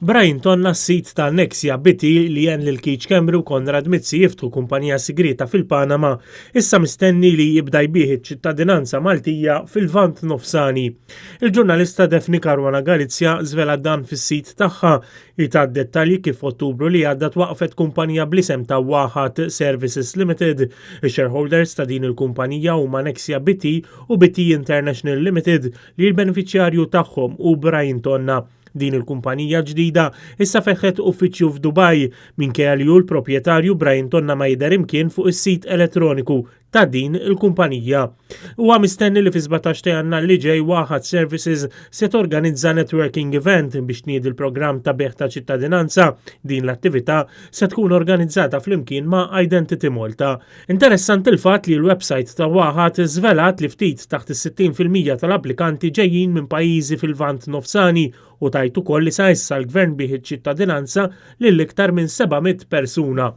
Brian Tonna s-sit ta' Nexia BT li jen lil Keith Kemru Konrad Mizzi jiftħu kumpanija sigrita fil-Panama issa mistenni li jibda jbieħ iċ-ċittadinanza Maltija fil-Vant Nofsani. Il-ġurnalista Defni Karwana Galizja żvela dan fis-sit tagħha ta' dettalji kif Ottubru li għadda twaqfet kumpanija blisem ta' Waħat Services Limited. Ix-shareholders ta' din il-kumpanija huma Nexia BT u BT International Limited li l-beneficjarju tagħhom u Brian Tonna. Din il-kumpanija ġdida issa feħħet uffiċċju f'Dubaj minkejja li hu l-proprjetarju Brian Tonna ma jidher imkien fuq is-sit elettroniku ta' din il-kumpanija. Huwa mistenni li fi 17 ta' Jannar li ġej Waħat Services se torganizza networking event biex tniedi l-programm ta' beħ ta' ċittadinanza. Din l-attività se tkun organizzata flimkien ma' Identity Malta. Interessanti il-fatt li l-website ta' Waħat żvelat li ftit taħt is-60% tal-applikanti ġejjin minn pajjiżi fil-Vant Nofsani u tajt ukoll li sa issa l-Gvern bih iċ-ċittadinanza lil iktar minn 700 persuna.